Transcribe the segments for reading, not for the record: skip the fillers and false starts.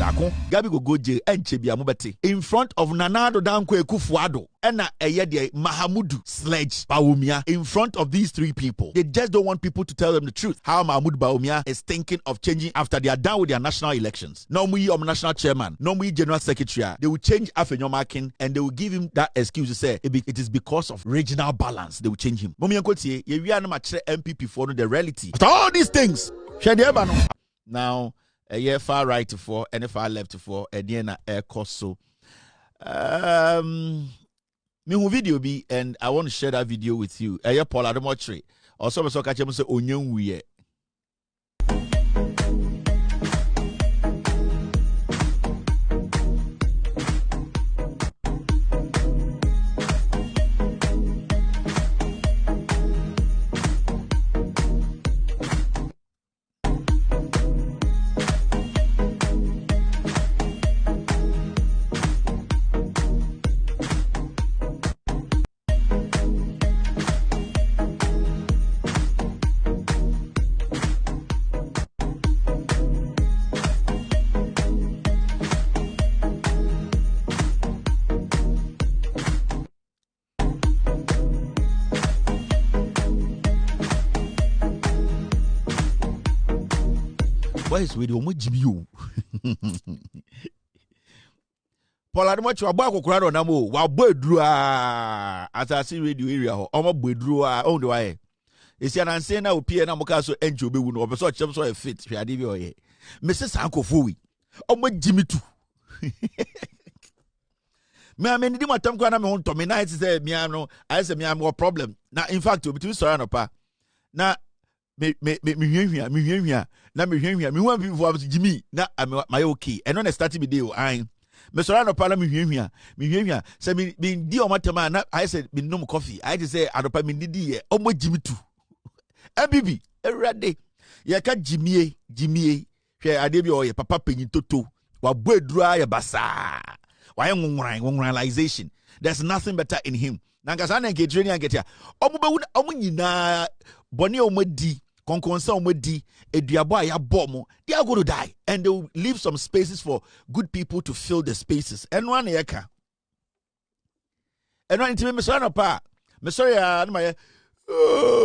Darko. Gabby go jail and Chebia Mobati in front of Nanado Danquah Kufuado and Mahamudu Sledge Baumia in front of these three people. They just don't want people to tell them the truth. How Mahmoud Baumia is thinking of changing after they are done with their national elections. No we national chairman, no we general secretary. They will change Afenyo Markin and they will give him that excuse to say it is because of regional balance. They will change him. MPP for the reality. After all these things, now a year far right to four and a far left to four and then air cost so me video be and I want to share that video with you. A year Paul Adom-Otchere also so catch him say onyen we. Why is with you? Paul Adom-Otchere abako kurado na mo wa bodru as I see radio area ho omo bodru on the way. Esi ananse na opie na moka so enje obewu no obeso chem so e fit hwade bi oye. Mrs. Ankofo wi omo jimitu. Me ameni di matam kwa na me honto me na say me no I say me am no problem. Na in fact obitumi sorry no pa. Na me hwehwea na me hwehwea me wan people Jimmy na my okay and when start be dey o an me sorry no pa na me hwehwea say me di o matama na I said me nom coffee I just say adopa me didi ye omo Jimmy tu abibi erade ye ka Jimmy hwe ade bi o ye papa panyin toto wa boadura ye basa wa ye ngonranization. There's nothing better in him. Nankasa na nke training get ya omo be omo nyina boni omo di konkonsa omo di eduabo aya bomo they are going to die and they will leave some spaces for good people to fill the spaces and one yeka and one intime me so na pa me sorry na my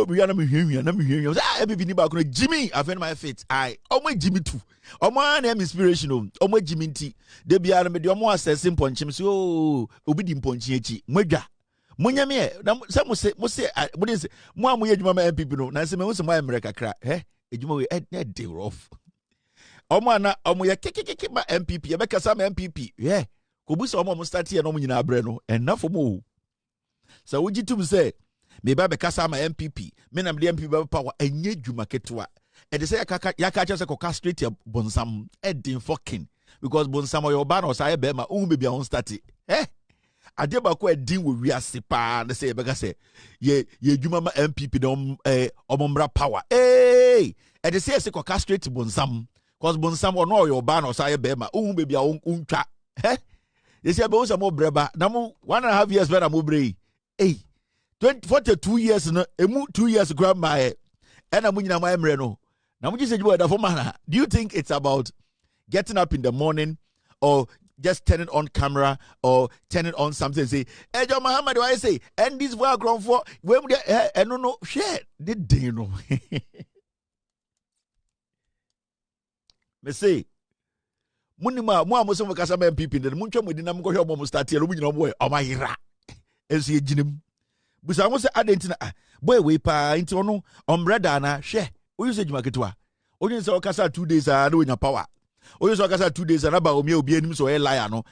we are na me hwehwea e bi ni ba ko Jimmy Afenyo my fit I omo Jimmy too omo na inspirational omo Jimmy nti de bia na me de omo assess ponchim so obi di ponchi echi modwa munyame na se mo se mo amoye adwuma ma MPP no na se me wo se mo America kra adwuma we e dey rough omo ana omo ye kekekeke ma MPP ye bekasa ma MPP ko bu se omo start here no mo nyina abre no enafo mo so wo gitum se me ba bekasa ma MPP me na me MPP ba power enye adwuma ketwa e de se ya ka che se ko castrate bonsam e din fucking because bonsam yo ba na o sa ye be ma o be bia on start ade ba ko edin wo wiase pa na say bega say ye dwuma ma MPP no omomra power e de say ko castrate bonsam cause bonsam no yo ba na o sa ye be ma o be bia on twa they say be o sa mo breba na mo 1.5 years be na mo bre 42 years no emu 2 years grandma e na mo nyina ma emre no na mo gise dwuma da for man. Do you think it's about getting up in the morning or just turn it on camera or turn it on something and say, hey, John Mahama, do I say, and this work grown for, when we no, share, did they know? Me say, Munima, Muamusum Casama people, the Muncham within them go home almost start here, you know, boy, oh my ra, and see a gym. But I was Argentina, boy, we pa into no, Bradana, share, we use a marketua. Only so Casa 2 days are doing a power. Oh, you saw 2 days and about obi so a liar no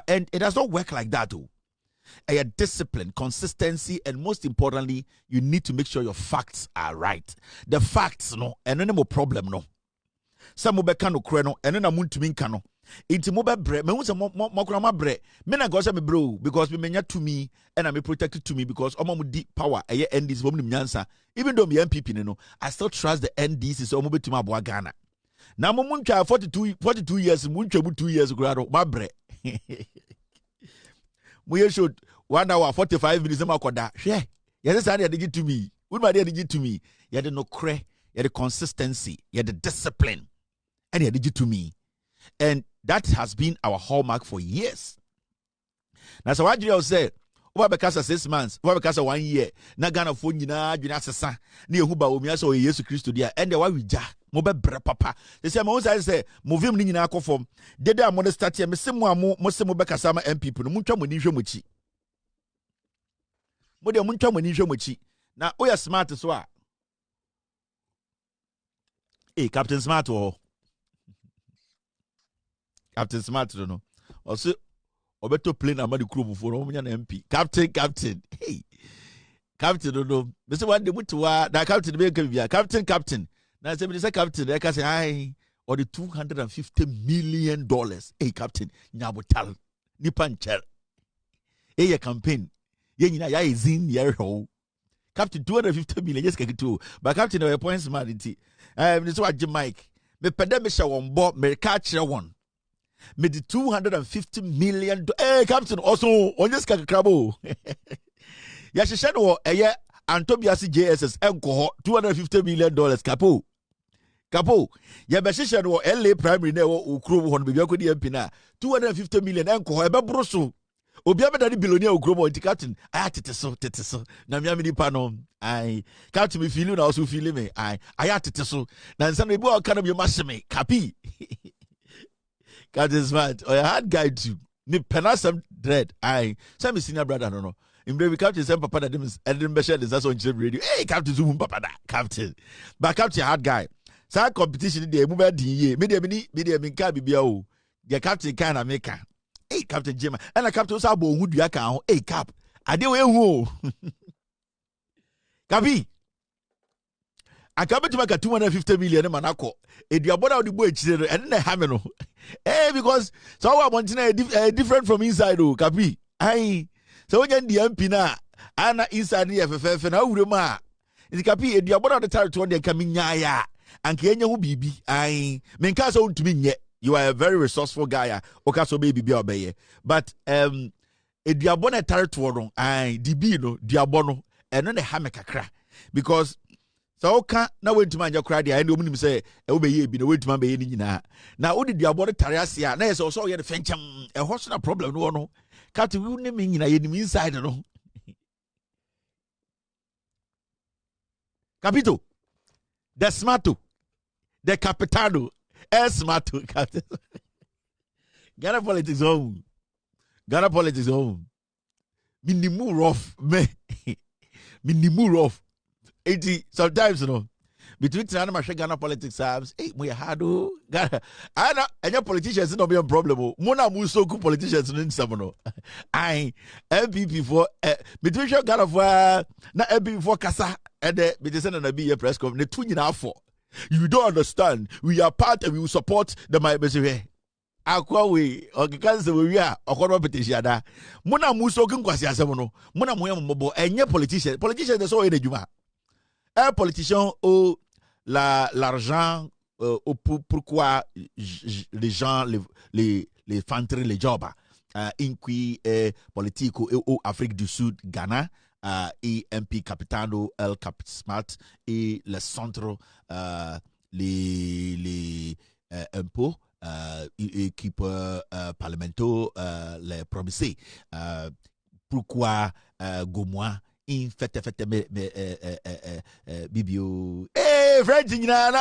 and it does not work like that though. A discipline, consistency, and most importantly, you need to make sure your facts are right. The facts no, and no more problem no. Some mo beka no kre no, and then amuntumi nka no. Inti mo be bre, me hu se mo kra ma bre. Me na go say me bro because me menya to me and I me protected to me because omo mo di power eye NDC mo nim nyansa. Even though me MPP no, I still trust the NDC so omo betuma aboa Ghana. Na mo muntwa 42 years muntwa 2 years grado mabre mo ye should 1 hour 45 minutes makoda hwe ye say dey give to me would my dey give to me ye dey no kre ye dey consistency ye dey discipline and ye dey give to me and That has been our hallmark for years. Now, so what do you say? Over because of 6 months, over because of 1 year, na Ghana phone yina adwena asesa na ehu ba omi asa o Yesu Kristo dia ende wa wija mo be bre papa. They say mo say mo vim ni nyina akofom. Dede amode start here me se mo se mo be kasa ma MPP no muntwa mo ni hwe mo chi. Mo de muntwa mo ni hwe mo chi. Na o ya smart so a. Captain Smart o. Captain Smart no. Also obeto plane amadi club for no nya na MP. Captain. Hey. Captain no. Me say one day mutuwa na captain be ka bia. Captain. Na say me say captain e ka say ai or the $250 million. Hey captain, nyabotal. Nipa ncher. Hey your campaign. Ye nyina ya ezin ye ho. Captain 250 million yes keke too. But captain no points smart nti. This what Mike. Me pede me sha won bo me ka kire won. Me the $250 million. Hey, Captain, also on this crabo. Ya she said, "Oh, Antobiasi JSS enko $250 million." Capo. Ya be she said, "Oh, LA primary na ukro hon be yakodi MP na $250 million enko ebe broso." Obi abeda billionaire ukro mo Captain. I tete so. Na mi amini pa no. I Captain me feel na also feel me. I tete so. Na nsan me bo aka na me maseme. Capi. Captain Smart, or a hard guy too. Me penasam dread. I some senior brother, no. In baby Captain, some papa that didn't be shared this on radio. Hey, Captain Zoom, papa, Captain. But Captain, hard guy. So competition, the movement, ye, media, BBO. The Captain can America. Hey, Captain Jim, and a Captain Sabo, who do you account? Hey, Cap. I do who. Gabby. I come to make a $250 million manako. If you bought out the boy, and then hammer. Because so I want to know different from inside. Oh, Capi. Aye. So when the MP na, Anna inside the FFF and Aurema. It's Capi. If you bought out the territory, they're coming ya. And Kenya will be. Aye. Menkaso to me yet. You are a very resourceful guy. Okaso baby be obey. But if you bought a territory, aye, DB no, diabono, and then the hammer kakra. Because so ka na went to man your cry I know him say e wo be ye bi na went to man be ye ni nyina na wo de duabode tariase a na ye so ye de fencham e ho so na problem no no cat we ne me nyina ye ni inside no capito the smarto the capitano smarto Ghana politics home minimu rough me minimu rough 80 sometimes between Ghana politics we hard Ghana and politicians no be a problem mona muso ku politicians in some I MPP for between Ghana for na MPP for kasa and be send na be a press conference two nyina for you don't understand we are part and we will support the my message akwa we okikanse we are okono petition da mona muso ku kwasi asem no mona moye mbobo enye politicians dey so enedwuma un politicien au l'argent pourquoi les gens les fantrer les jobs inqui politico au Afrique du Sud Ghana et MP Capitano El Cap Smart et le centre les impôts équipe parlementaire les promisés pourquoi Gomois in fete bibio French in all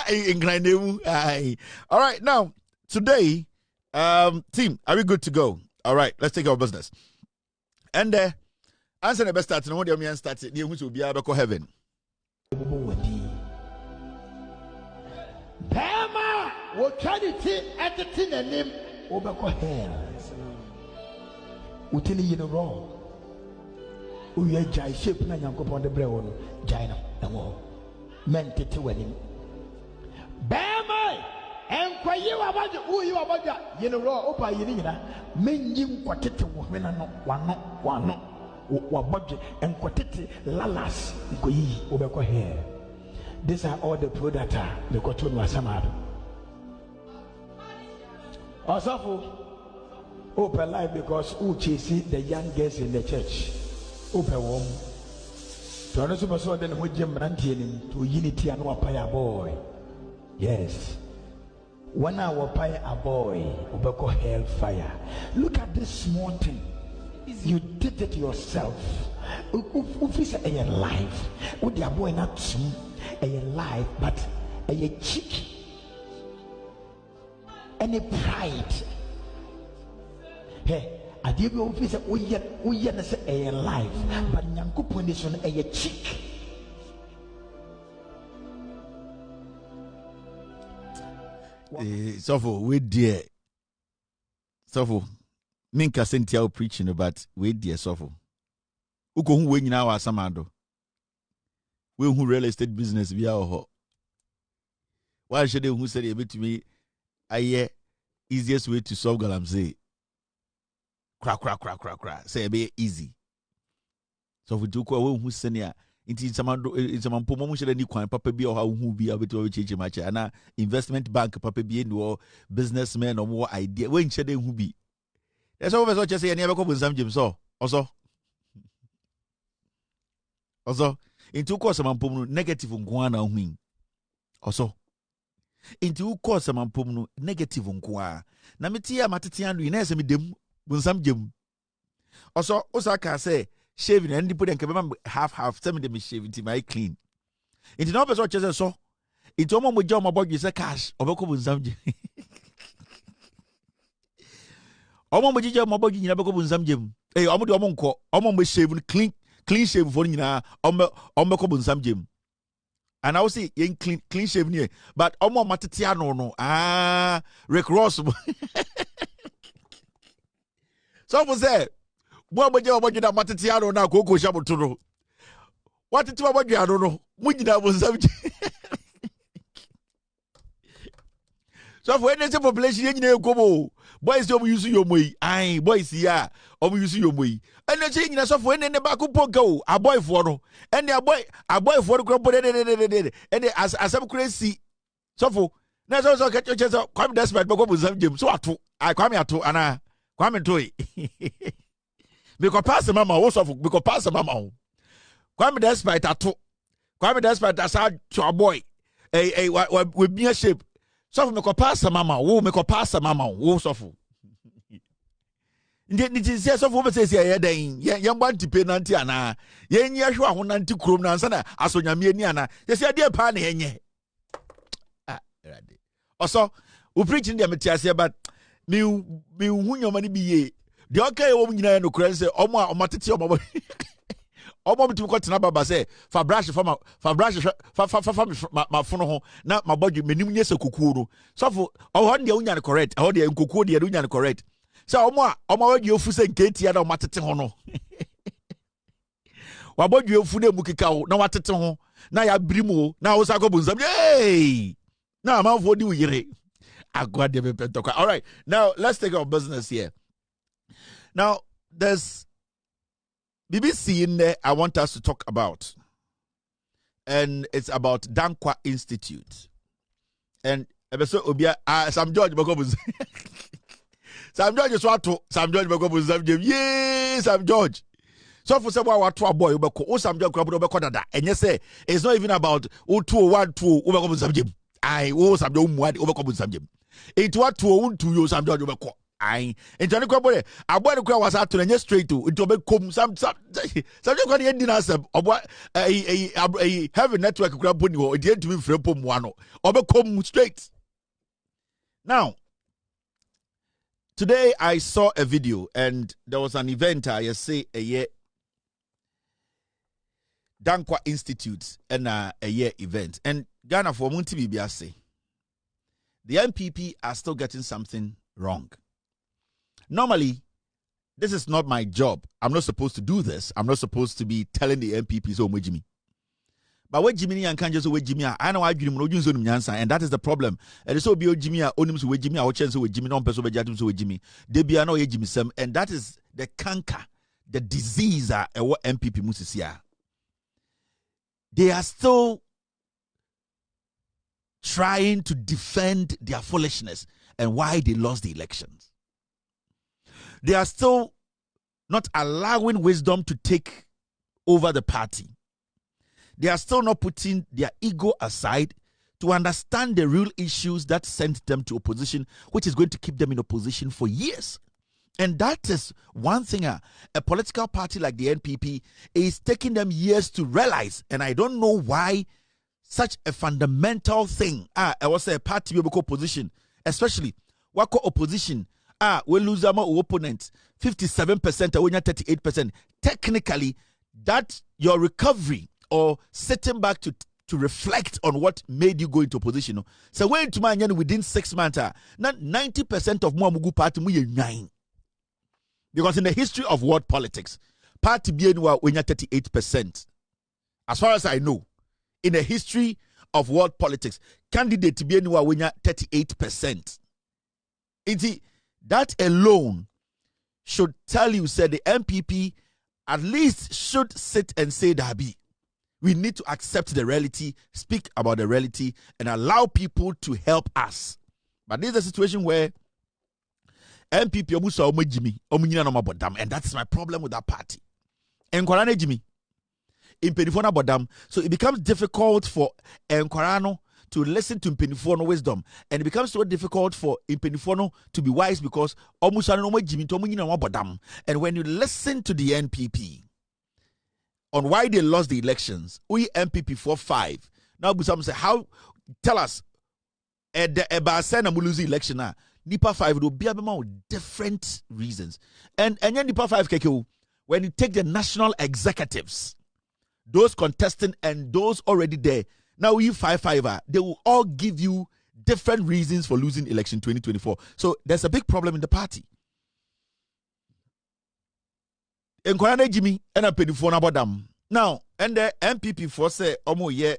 right now today team are we good to go? All right, let's take our business and answer the best start no what me start the who will be able to heaven Bama will try to at the tin and name over hell utili you wrong. We are jai shape na yanko pon de brewo no jai na wo men tete wani bema enkwayi wa baje uyi wa baje yino ro opa yini nyina menyi nkwatete wo hwena no wano wa baje enkwatete lalas nkoyi obekọ here. These are all the products the cotton was samado osofo open life because who chasing the young girls in the church open warm. To another person than who Jim Rantian to unity and wapaya boy. Yes. When I was a boy, Ubeko hellfire. Look at this small thing. You did it yourself. Ufisa a life. Would your boy not a life, but a cheek. Any pride. Hey, I give you officer we say a life, but Nyanku condition a cheek. So we dear. So Minka Sentia preaching about we dear so Uko who win now as Samado. We who real estate business via ho. Why should they who said a bit to me? I easiest way to solve galam say. Crack. Say be easy. So we do ko who senior. It's a pomo should any coin papa be or how who be able to change match and investment bank papa be no businessman or more idea when should they who be. That's always what you say. I never come with some Jim so also into course some pomo negative unguana wing also into course some pomo negative unqua. Namitia matitian in SM dem with some Jim also Osaka say. Shaving and put and half some of them is shaving to my clean. It's not what you so. It's almost with John about you say cash or some. Almost with John about you never go some gym. Hey, I'm almost shaving clean shave for you now. On some gym. And I will say you clean shave near, but almost matatiano no. Rick Ross. So was there. What about you that Matatiano now go Shabutuno? What it about you? I don't know. We did that was so when there's a population in Kobo, boys don't use your way. Aye, boys, yeah, or use your way. And the change us of when in the back go, a boy for no, and a boy for the crop, and as some crazy. So for that's also catch your chance of come despite Boko some Jim. So I come here to Anna, come into it. Because pass the mama also because pass the mama. Kwame despite tattoo. Kwame despite that's how to a boy. With me a shape. So me ko pass the mama. Wo me ko pass the mama. Wo so fu. Ndi say so fu be say ya den. Ye mba ntipe nanti ana. Ye nyi ahwe aho nanti krom na na asonyame ani ana. Ye say dey pa na yenye. Rade. Also, we preaching dem tiase but me hu nyoma ni bi ye. The okay woman in the crowd say, Oma Matiti Oma Oma to cut Nababa say, Fabrash for my phone, not my body, many years of Kukuru. So for on the union correct, how the Kuku the union correct. So Oma, you say Katie and Matati Hono. What about you, Fude Mukikao, no Matati, now ya Brimo, now Osako yay! Now I'm out for you. I got the all right, now let's take our business here. Now, there's BBC in there I want us to talk about. And it's about Danquah Institute. And Sam George Bagobus. Sam George is what to Sam George Bagobus. Yes, Sam George. So for someone what to a boy, Sam George Bagobus. And you say it's not even about 201 2 Bagobus. I owe Sam George Bagobus. It what 202 you Sam George Bagobus. I into the crowd. I bought the crowd was out to straight to into a come some got the ending as a heavy network crowd putting you to be free pom one or come straight. Now, today I saw a video and there was an event I say a year Danquah Institute and a year event and Ghana for Munti Bibiase. The MPP are still getting something wrong. Normally, this is not my job. I'm not supposed to do this. I'm not supposed to be telling the MPPs, oh, Jimmy. But what Jimmy and can't just wait Jimmy, I know I give him and that is the problem. And it's so be Jimmy, Onims with Jimmy, our chance with Jimmy, non person with Jimmy. They be no Jimmy Sam, and that is the canker, the disease what MPP Musisia. They are still trying to defend their foolishness and why they lost the elections. They are still not allowing wisdom to take over the party. They are still not putting their ego aside to understand the real issues that sent them to opposition, which is going to keep them in opposition for years. And that is one thing a political party like the NPP is taking them years to realize. And I don't know why such a fundamental thing, I was a party we opposition, especially wako opposition, we lose our opponent 57% or 38%. Technically, that your recovery or sitting back to reflect on what made you go into opposition. So when to man within 6 months, not 90% of Muamugu party mu 9. Because in the history of world politics, party BNY when 38%. As far as I know, in the history of world politics, candidate BNY when 38%. That alone should tell you, said the MPP at least should sit and say Dabi. We need to accept the reality, speak about the reality, and allow people to help us. But this is a situation where MPP omusa omejimi omunyina no mabodam, and that's my problem with that party. Enkorana jimi impedifona bodam, so it becomes difficult for Enkorano to listen to impedifono wisdom, and it becomes so difficult for impedifono to be wise because omusa no omejimi to omunyina no mabodam. And when you listen to the NPP on why they lost the elections, we MPP 4-5. Now Busam say, how tell us Ebasena Muluzi election na Nipa 5 will be about different reasons. And then Nipa 5 KQ, when you take the national executives, those contesting and those already there, now we 5-5, they will all give you different reasons for losing election 2024. So there's a big problem in the party. Enkorana Jimmy and a penifone about them. Now, and the MPP for say omo ye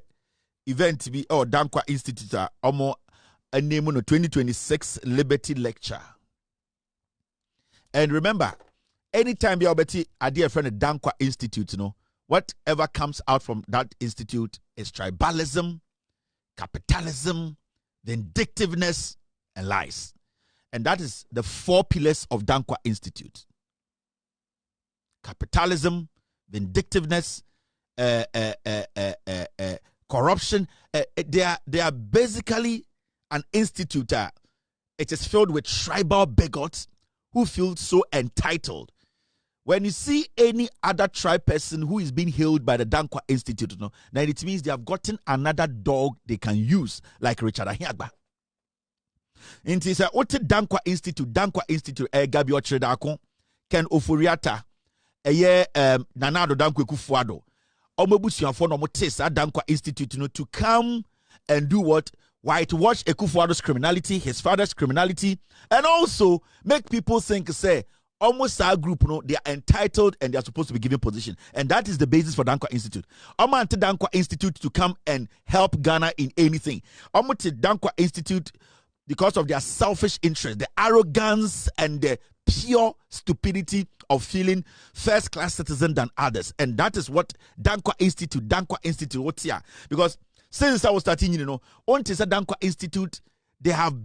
event to be or Danquah Institute omo a name on 2026 Liberty Lecture. And remember, anytime you betty a dear friend of Danquah Institute, whatever comes out from that institute is tribalism, capitalism, vindictiveness, and lies. And that is the 4 pillars of Danquah Institute. Capitalism, vindictiveness, corruption. They are basically an institute. It is filled with tribal bigots who feel so entitled. When you see any other tribe person who is being hailed by the Danquah Institute, then it means they have gotten another dog they can use, like Richard Ahiagba. And it's a Danquah Institute, Gabby Darko, Ken Oforiata, Nanado Danquah Kufuado, Omobusiafo no Motesa Danquah Institute, to come and do what? Whitewash Ekufuado's criminality, his father's criminality, and also make people think, say, almost our group, they are entitled and they are supposed to be given position. And that is the basis for Danquah Institute. I'm anti Danquah Institute to come and help Ghana in anything. I'm anti Danquah Institute because of their selfish interest, the arrogance and the pure stupidity of feeling first-class citizen than others. And that is what Danquah Institute, what's here? Because since I was starting, on to Danquah Institute, they have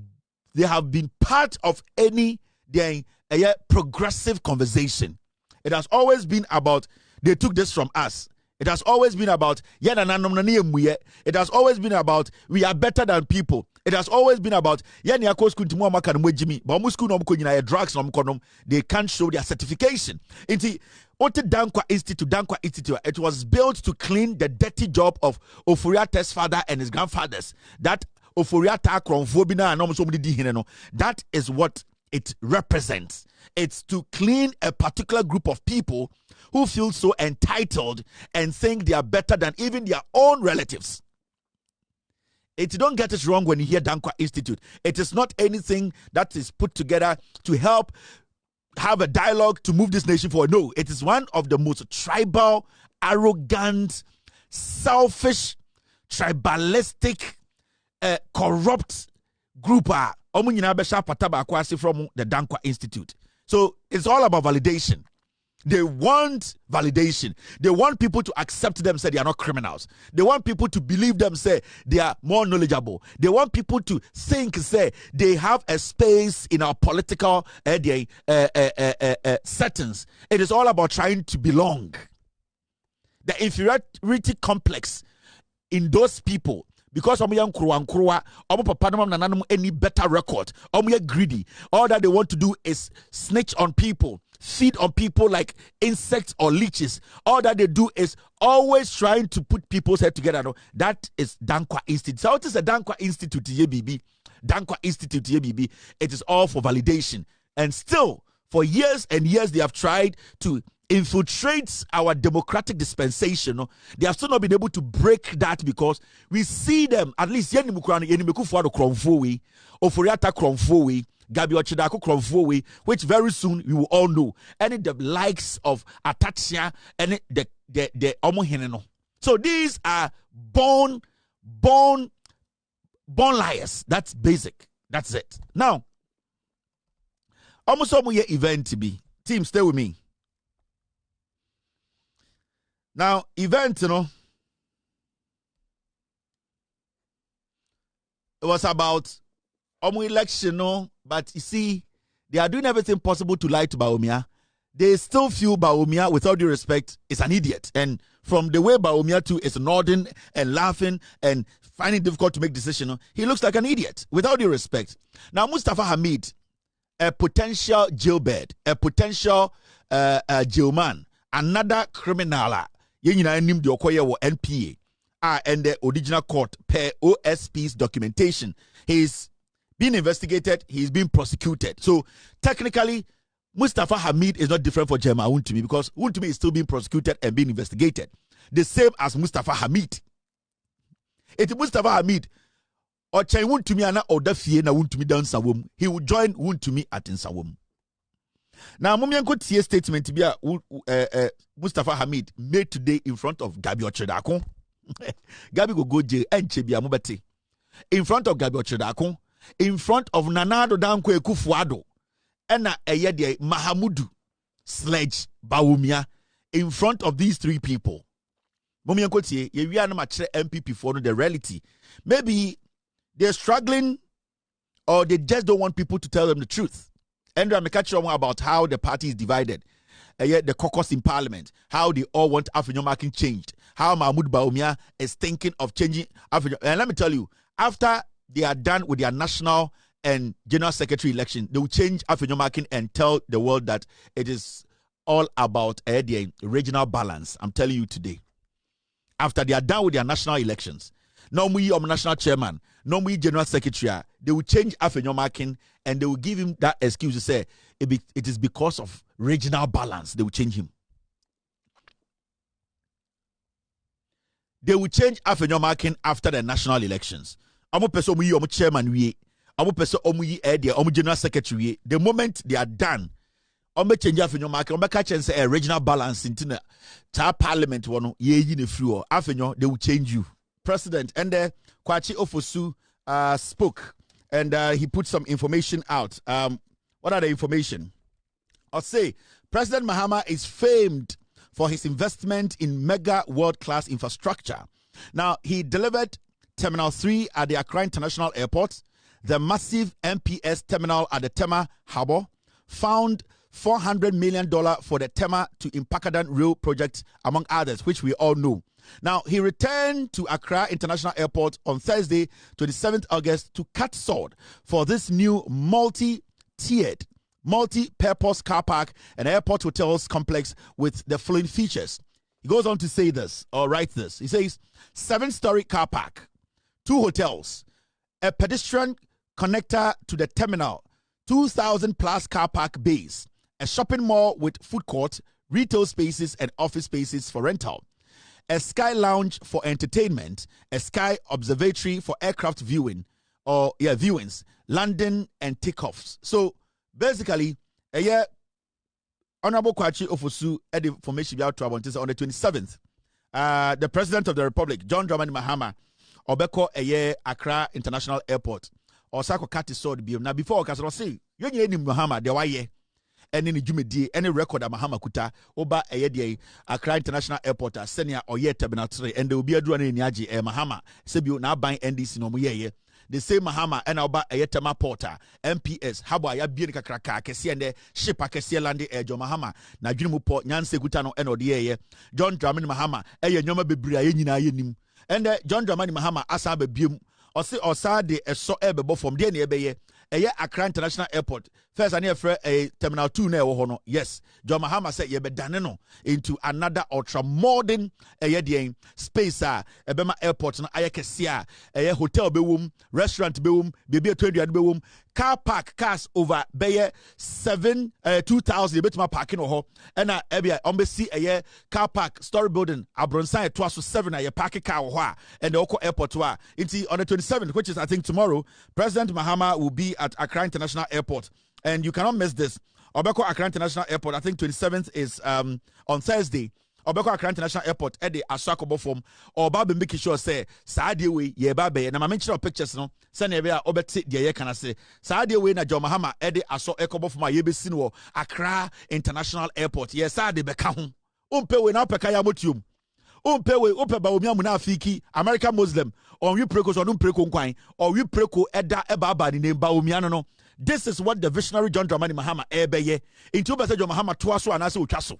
been part of their progressive conversation. It has always been about, they took this from us. It has always been about, it has always been about, we are better than people. It has always been about, they can't show their certification. Danquah Institute, it was built to clean the dirty job of Oforiata's father and his grandfathers. That Oforiata Kronfobina and that is what it represents. It's to clean a particular group of people who feel so entitled and think they are better than even their own relatives. Don't get it wrong when you hear Danquah Institute. It is not anything that is put together to help have a dialogue to move this nation forward. No, it is one of the most tribal, arrogant, selfish, tribalistic, corrupt group from the Danquah Institute. So it's all about validation. They want validation. They want people to accept them, say they are not criminals. They want people to believe them, say they are more knowledgeable. They want people to think, say they have a space in our political settings. It is all about trying to belong. The inferiority complex in those people because omo yan nkrowa omo papa no nananom any better record, omo greedy. All that they want to do is snitch on people, feed on people like insects or leeches. All that they do is always trying to put people's head together. No? That is Danquah Institute. So it is a Danquah Institute BB. Danquah Institute BB. It is all for validation. And still, for years and years, they have tried to infiltrates our democratic dispensation. No? They have still not been able to break that because we see them, at least Gabby Adom-Otchere, which very soon we will all know. And the likes of Atachia and the Omoheneno. So these are born liars. That's basic. That's it. Now, almost some event to be. Team, stay with me. Now, event, it was about election, but you see, they are doing everything possible to lie to Bawumia. They still feel Bawumia, with all due respect, is an idiot. And from the way Bawumia too is nodding and laughing and finding it difficult to make decisions, he looks like an idiot, with all due respect. Now, Mustafa Hamid, a potential jailbird, a potential jailman, another criminal. Named the Okoye NPA and the original court per OSP's documentation. He's being investigated, he's being prosecuted. So technically, Mustafa Hamid is not different for Jema Wuntumi because Wuntumi is still being prosecuted and being investigated. The same as Mustafa Hamid. It's Mustafa Hamid or Chai Wuntumi ana Odafie na Wuntumi down Sawum. He will join Wuntumi at Nsawum. Now, Mumianko TS statement to be Mustafa Hamid made today in front of Gabby Adom-Otchere. Gabby go jail and Chebia Mubati. In front of Gabby Adom-Otchere, in front of Nanado Danquah Kufuado, and Eyede Mahamudu Sledge Bawumia, in front of these three people. Mumianko TS, we are not MPP for the reality. Maybe they're struggling or they just don't want people to tell them the truth. And I'm catching about how the party is divided. Yet the caucus in parliament, how they all want Afenyo Markin changed, how Mahmoud Bawumia is thinking of changing Afenyo. And let me tell you, after they are done with their national and general secretary election, they will change Afenyo Markin and tell the world that it is all about the regional balance. I'm telling you today. After they are done with their national elections, no we national chairman, no we general secretary, they will change Afenyo Markin and they will give him that excuse to say it is because of regional balance. They will change him. They will change Afenyo Markin after the national elections. Amo person we omo chairman we, amo person omo yi ede, omo general secretary. The moment they are done, omo change Afenyo Markin, omo catch and say a regional balance into the parliament one ye yi ne free Afenyo, they will change you. President and Kwachi Ofosu spoke and he put some information out. What are the information? I'll say President Mahama is famed for his investment in mega world-class infrastructure. Now, he delivered Terminal 3 at the Accra International Airport, the massive MPS terminal at the Tema Harbour, found $400 million for the Tema to Impakadan Rail project, among others, which we all know. Now, he returned to Accra International Airport on Thursday, 27th August, to cut sword for this new multi-tiered, multi-purpose car park and airport hotels complex with the following features. He goes on to say this, or write this. He says, 7-story car park, 2 hotels, a pedestrian connector to the terminal, 2,000+ car park bays, a shopping mall with food court, retail spaces and office spaces for rental, a sky lounge for entertainment, a sky observatory for aircraft viewings, landing and takeoffs. So basically, Honorable Kwachi Ofosu had information out to on the 27th. The President of the Republic, John Dramani Mahama, Obeko Accra International Airport, or Sako Kati Sword Biom. Now before Kasro say, you need Mahama, the way. Any jumedi, any record of Mahama Kuta, Oba Eyede, Accra International Airport, Senia or Ye Terminal 3, and there will be a drone in Yaji, Mahama, Sebu now buying NDC no muye. The same Mahama and Oba Eyetema Porter, MPS, Haba Yabirka Kraka, Kessi and the ship a Kessi Landi Ejo Mahama, Najumu Port, Nyanse Gutano, and Odie, John Dramani Mahama, Nyoma Bibria, Yenim, and John Dramani Mahama asa be biem ɔse ɔsa de ɛsɔ ɛbɛbɔ fam de ne ɛbɛyɛ ɛyɛ Accra International Airport first ani ɛfrɛ Terminal 2 na ɛwɔ hɔ no yes John Mahama said yɛbɛdane no into another ultra modern ɛyɛ deɛn space a ɛbɛma airport no ayɛ kɛse a ɛyɛ hotel bɛwom restaurant bɛwom baabi ɛtɔ aduane bɛwom car park cars over bɛyɛ 2,000 yɛbɛtuma parking wɔ hɔ ɛna ɛbia ɔmbɛsi ɛyɛ car park story building abronsan ɛtoa so 7 a yɛ park car wɔ hɔ a ɛna ɛwɔkɔ airport hɔ a nti on the 27th which is I think tomorrow President Mahama will be at Accra International Airport and you cannot miss this. Obeko Accra International Airport, I think 27th is on Thursday. Obeko Accra International Airport, Eddie Aswakobo form, or Babi Miki Show say, Saadi way, ye babe, and I mention pictures no, send a obeti, ye can I say, Saadi way na John Mahama, Eddie Aso Ekobo for my Yebisino, Accra International Airport, yes, Saadi Bekahum, Umpewe na Pekaya Motium. Umpewe, Upeba Umia Munafiki, American Muslim, or we prekos or Preko Quine, or we preko Edda Ebaba in Baumiano. This is what the visionary John Dramani Mahama ebeye. Into Basa John Mahama Twaso and Aso Chaso.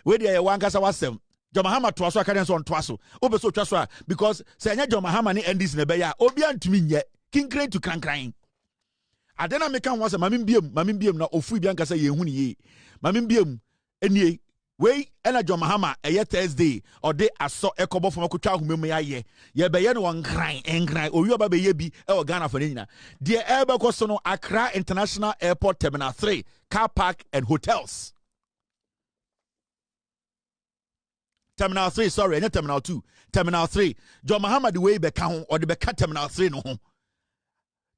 Where the Wankasa wasem. John Mahama Twaso cadence on Twaso. Obeso Chaswa because Sanya John Mahama ni endis nebeya. Obian to me yet. King crane to crying. Adena mekan was a mamimbium na ofu bianca say ye huni ye. Mamimbium any Wey ena John Mahama eye Thursday or day aso ekobo from akutwa humem ye ye be ye no nkran owi oba be ye bi e o Ghana for nyina de e be ko so no Accra International Airport Terminal 3 car park and hotels. Terminal 3 sorry not Terminal 2 Terminal 3 John Mahama the way be ka ho or the be ka Terminal 3 no ho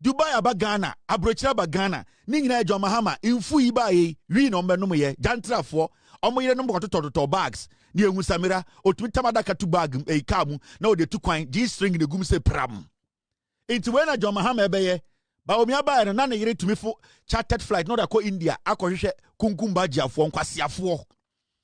Dubai aba Ghana Abrochira aba Ghana ni nyina John Mahama infu yi ba yi wi no mbe no ye jantrafo omo yire no mbototo bags ni enwu samira otumi tamada katu bag e ka mu na o de tu kwan G string ne gum se pram enti we na John Mahama ebeye ba omi aba na na yire tumi fo chartered flight no da ko India akohwehwe kunkumba jiafo nkwasiafo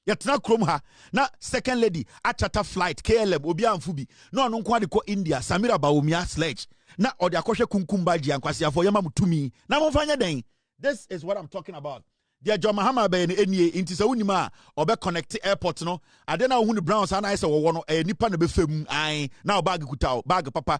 yetena krom ha na second lady a charter flight KLM obi amfu bi na ono nko ade ko India Samira ba omi sledge na o de akohwe kunkumba jia nkwasiafo yema mutumi na momfanya den. This is what I'm talking about. Dear John Mahama be any into sa unima or be connect airport no adena hu Browns ana ise wo no nipa na be fam ai na bag kuta bag papa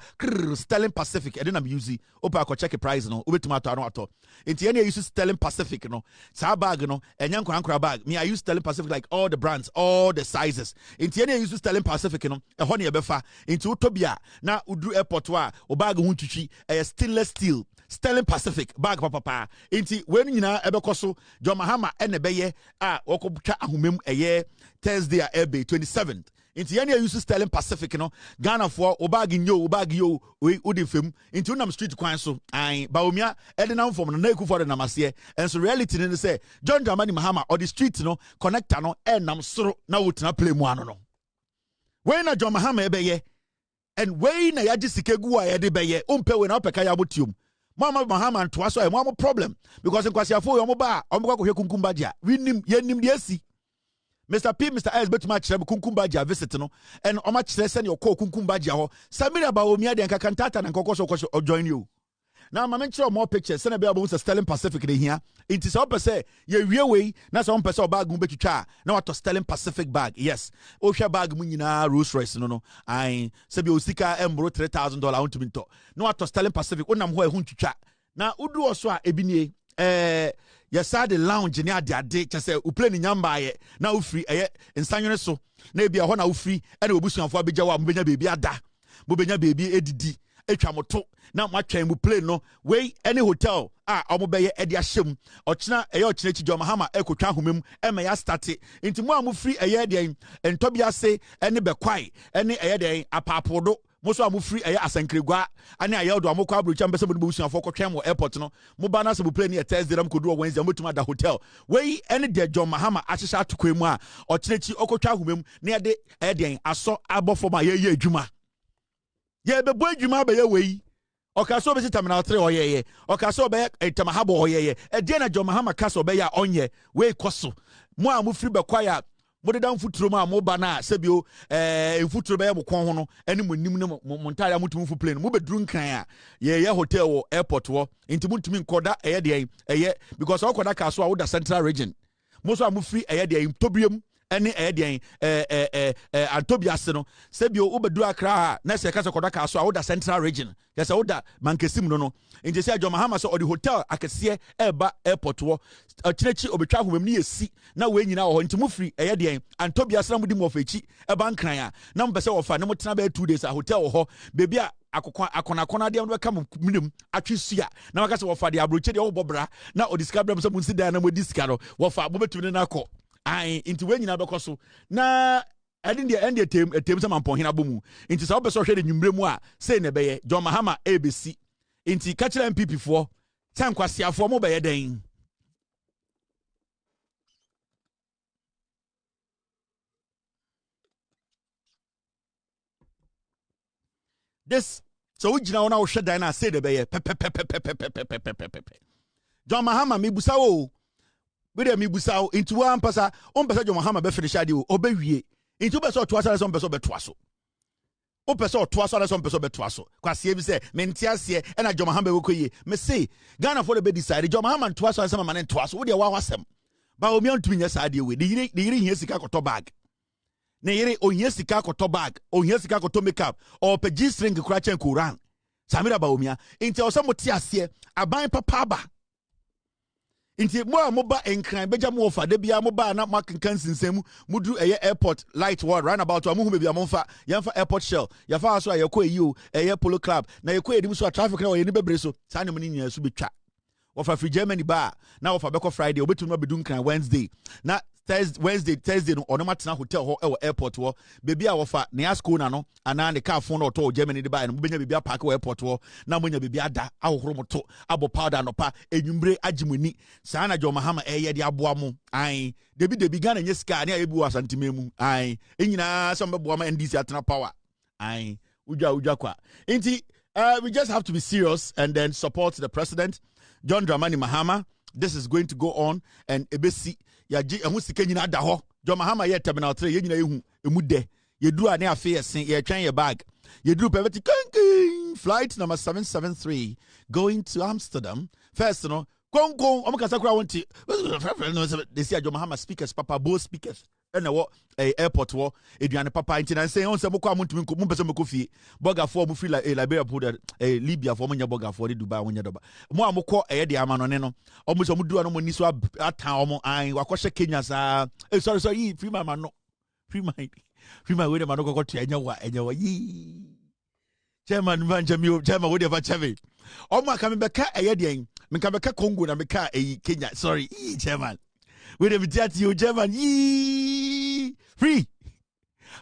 Sterling Pacific adena me use opa ko check price no obetuma to ato enti ene use Sterling Pacific no sa bag no enya nkwankra bag me I use Sterling Pacific like all the brands all the sizes enti ene use Sterling Pacific no e ho na e befa enti utobia na udru airport wa o bag hu twitwi stainless steel Sterling Pacific bag papa enti we nyina ebekoso John Mahama enebeye a okobutwa ahumem eye Thursday a ebe 27th enti ye na use Sterling Pacific no Ghana for o bag yo we odi fem enti unam street kwan so an baomia edenam form no na ekufo de namase enso reality ne say John Dramani Mahama or the street no connector no enam soro na wotena play mu ano no we na John Mahama ebeye and we na yaji sikegu a ye de beye umpe we na opeka ya botium Mama Mahama and Twaso a mama problem because in Kwasiafo yo moba omba ko kunkumba dia we nim ye nim de asi Mr. P Mr. S betuma kire kunkumba dia visit no and oma kire se ne okọ kunkumba dia ho Samira ba omi ade nka kantata na nkokọ so join you now mama kire more pictures se na be abo Sterling Pacific de hia it is up say ye wie we na so pese bag mu betwitwa na wato Sterling Pacific bag yes o hwe bag mu nyina Rolls Royce no ai se be osika embro $3,000 want me to na wato Sterling Pacific onam ho ehun twitwa na udu oso a ebinie yesa de lounge ne ade chese u play ni nyamba ye na u free nsanwene so na ebia ho na u free ene obusuanfo abegya wa mbenya bebi ada mbenya bebi edidi etwa moto na matwan mu plane no we any hotel a omobeye ede ahyem ochina ochina chi John Mahama ekotwa homem ya start inti mu amu free den entobia se ene bekwai ene den apapodo moso amu free asankregwa ane ayedo amokọ abrocha mbese bodu busuafo kotwan mo airport no mo ba na se bu plane e Thursday ram kodu Wednesday motuma da hotel we ene de John Mahama ahyehya atokwa mu a ochina chi okotwa homem na de den aso abofo ma ye adwuma ye bebo adwuma ba ye we okaso be Terminal 3 oyeye okaso be Tamahabo oyeye e na John Mahama kaso be ya onye we koso mo a mo free be kwaya mo de dan futuro ma mo ba na sebio futuro be mo kon ho no ene mo nim ne mo ntare amutum fu plane mo be duru nkran a ye hotel wo airport wo inti mutumi nkoda eye de eye because okoda kaso a wo da central region mo so a mo free eye de ToBe ene edian Antobia no sebio obedu Accra na se kasa koda ka so oda Central Region yes oda mankesim no nti se Adwo Mahama so odi hotel akese eba airport wo chinechi obetwa homam ni esi na we nyina wo nti mu free edian Antobia sra mudi mu ofechi eba nkran a na mpese wo fa na mutena be 2 days a hotel wo ho bebi a akona de no ka minimum atwesua na waka se wo fa de abroche de wo bobra na odiscabram so munsi dan na mo disca no wo fa bo betumi na akọ ai inti we nyina bekọ so na adin de end etem se mampon hina bomu inti sa obeso hwe de nwumre mu a sei ne beye John Mahama ABC inti ka kire MPP fo tankwasiafo mo beye den this so we jina wona wo hwe dan na sei de beye John Mahama mibusa o we de mibusa o inti wa ampasa on pesa John Mahama be finish ade o obewie inti wo pesa otoa sare so pesa obetoa so o pesa otoa sare so pesa obetoa so kwase bi se mentiase e na John Mahama wekoye me say Ghana for the be decide John Mahama toa so sama mane toa so wo de wa wasem ba omi ontumi nya sa ade we de yire hia sika koto bag na yire ohia sika koto bag ohia sika koto makeup or pe G string kura chen kuran samira ba omia inti o se motiase aban papa ba inti mo ba enkran beja mo fa de bia mo ba na Markin sinsem mudu eye airport light word round about amu hu bia mo fa yemfa airport shell ya fa so ayeko eyi o eye polo club na yeko edim so traffic na o ye ni bebre so sa ne mo ni nya so betwa wo fa free Germany ba na wo fa beko Friday obetu no bedu nkran Wednesday na Thursday no ono matena hotel ho e airport wo bebi a wo fa ne asko na no ana ne car phone to Germany de ba no benya bebi a park wo airport wo na monya bebi ada ahohoro moto abo powder no pa enwumbre agimani saa na John Mahama eye de aboa mo ai debi Ghana nye sika ne ayebu asantememu ai enyina so mbebo ma NDC atena power ai udwa kwa inti we just have to be serious and then support the president John Dramani Mahama. This is going to go on and ebesi ya ji ehu sika nyina da ho John Mahama ye terminal 3 ye nyina ehu emude ye duru ane afi yesen ye twen ye bag ye duru peveti kankin flight number 773 going to Amsterdam first no konkon omukasa kura wonti they see John Mahama speakers papa both speakers ene wo airport wo eduane papa ntina say on se mokwa muntumi nko mpese mko fie burger for mu free Liberia border Libya for munya burger for Dubai munya doba mo amokọ de ama no ne no omo so mudu no mo ni so atan omo an wakọhye Kenya sa sorry free my man no free my we de man ko to enya wa yi chairman Vanjamio chairman we de va chave omo aka me beka de me ka beka Congo na me ka Kenya sorry chairman we de vitiati you chairman yi free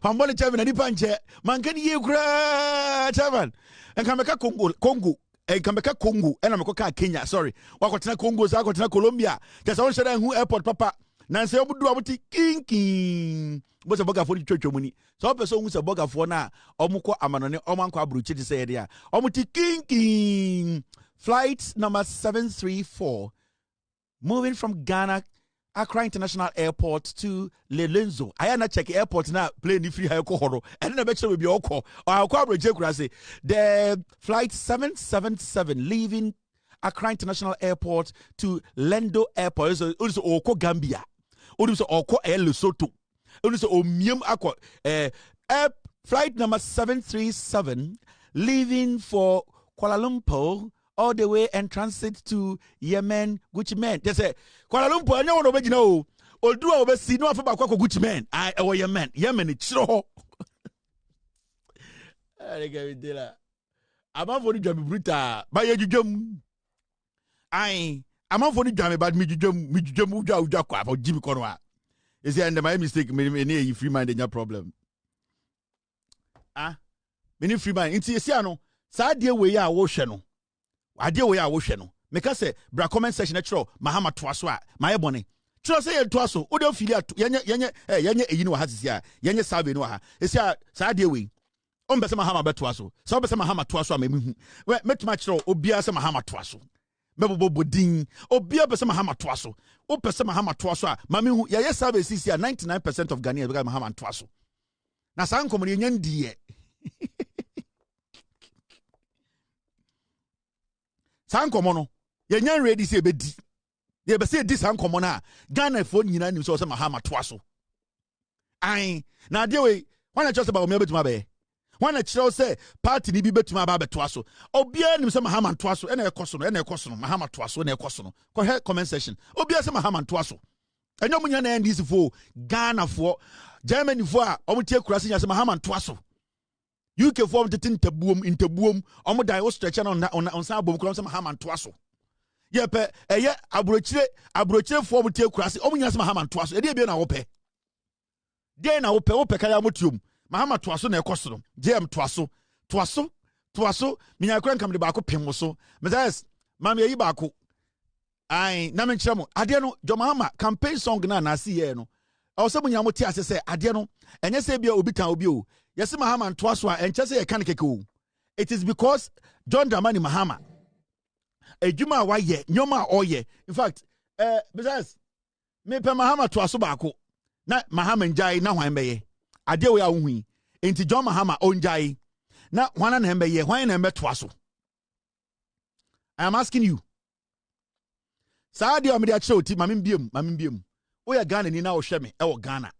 Fambole chairman ani panche man kan ye kura chairman en ka beka Congo en ka beka Congo en na me ko ka Kenya sorry wakotena Congo sa wakotena Colombia just on share hu airport papa na se obudu abuti kinkin bo se boga for twetwe muni so person hu se boga for na omukọ amanone omankọ abruchi de say dia omuti kinkin flight number 734 moving from Ghana Accra International Airport to Lelenzo. I am not check airport now plane free high horo and then I bet you be oko or the flight 777 leaving Accra International Airport to Lendo Airport also oko Gambia also oko Lesotho also omiem akọ flight number 737 leaving for Kuala Lumpur all the way and transit to Yemen, Gucci man. They say Kuala Lumpur, I know what you know. Or do I oversee no about Gucci man? I or Yemen, it's so. I'm on for the job, Brita. By your jum. I'm on for the job about me, Uja, or Jimmy Conwa. Is there my mistake? Many free mind in your problem. Many free mind. It's Yesiano. Sadia way I ocean. Ade we a wo hwe no meka se bra comment section chro Mahama toaso a maye bone chro se ye toaso o de affiliate yenye eyi no ha sisi a yenye survey no ha esi a sa ade we on be se Mahama be toaso so be se Mahama toaso a mehu metuma chro obia se Mahama toaso mebobo din obia be se Mahama toaso o pe se Mahama toaso a mamehu ye survey sisi a 99% of Ghanaians be Mahama toaso na sa nkomo ye nyandie sankomo no ye nyan ready say be di ye be say di sankomo na Ghana fo nyina nim so Mahama toaso Aye. Now, dear way, when I just about me, my bay. When a child say, party ni be to my baby twasso, Obia him some Mahama twasso, and a cosson, Mahama twasso, and a cosson. Go ahead, comment section. Obia some Mahama twasso. And no money and this for Ghana for Germany for, or we take crossing as a Mahama twasso. UK form the tin taboom into boom, or die was stretching on Sabo Cross and Mahama twasso. Yep, abroche form take crossing, only as Mahama twasso, a dear be na ope. Then I ope Kayamutum. Mahama twaso na ekoso JM twaso minya kran kam de baako pem so mesas mam yi baako ai na me nkyeremo ade no jo Mahama campaign song na see ye no o se munya moti ase se ade no enye se bia obi tan obi o yesi Mahama twaso a enche se ye kan keke o. It is because John Dramani Mahama ejuma wa ye nyoma oye. In fact mesas me pe Mahama twaso baako na Mahama njai na hwan beye ade we awuhi enti John Mahama onjai na hwana na hembe ye hwan na hembe toaso. I am asking you, saadi amede ache oti mamim biem oya Ghana ni na wo hwe me e wo Ghana.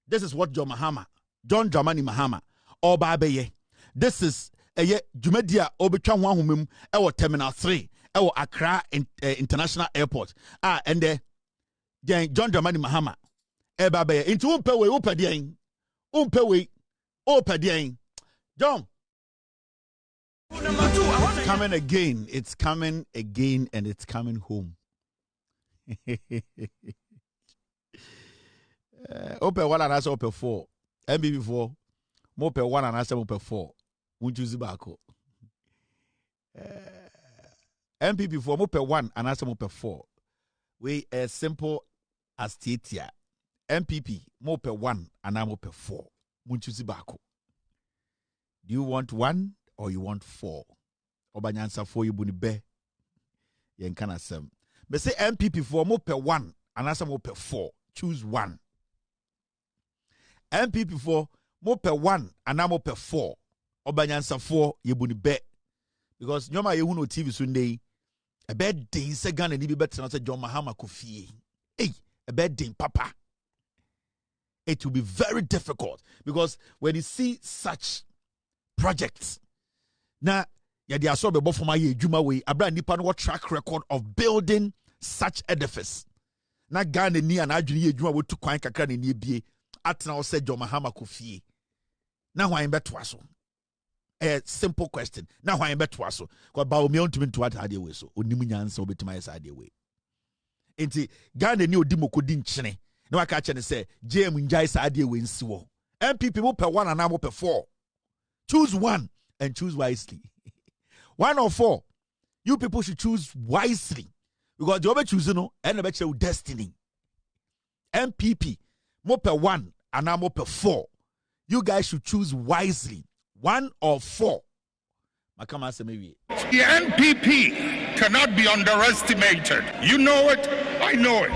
This is what John Dramani Mahama oba beye. This is eye dwumadia obetwa ho ahomam e wo Terminal 3 e wo Accra International Airport and John Dramani Mahama e ba beye enti wo pɛ we wo pɛ de Umpewe, Opadian. John. It's coming again. It's coming again and it's coming home. Open 1 and answer open 4. MB4. Mope 1 and answer open 4. Won't you zibako? MPP4 mope 1 and answer open 4. We as simple as Titia. MPP mope 1 and I'm mope 4. Munchuzi bako. Do you want 1 or you want 4? Obanyansa 4 you buni be. Yen kana sem. Me say MPP 4 mope 1 and I'm mope 4. Choose 1. MPP 4 mope 1 and I'm mope 4. Obanyansa 4 you buni be. Because nyoma ye huno TV Sunday. A bed day se Ghana ni be better than John Mahama Kofi. Hey, a bed day papa. It will be very difficult because when you see such projects, now they are so before for my Juma way, Abra Nipa no track record of building such edifice. Na Ghana ni and Ajuni Juma would to Kwan Kakran in Ye at now said John Mahama Kofi. Now why am betwaso? A simple question. Now why am betwaso? Because Bao me on to what idea way so Unimunian so bit my idea way. Enti Ghana ni Odimo Kodin Chine. No, I catch and say, JM Njai Sadia wins war. MPP will per 1 and I'm per 4. Choose 1 and choose wisely. 1 or 4. You people should choose wisely. Because the other choosing no and the better destiny. MPP, more per 1 and I'm per 4. You guys should choose wisely. 1 or 4. The NPP cannot be underestimated. You know it, I know it.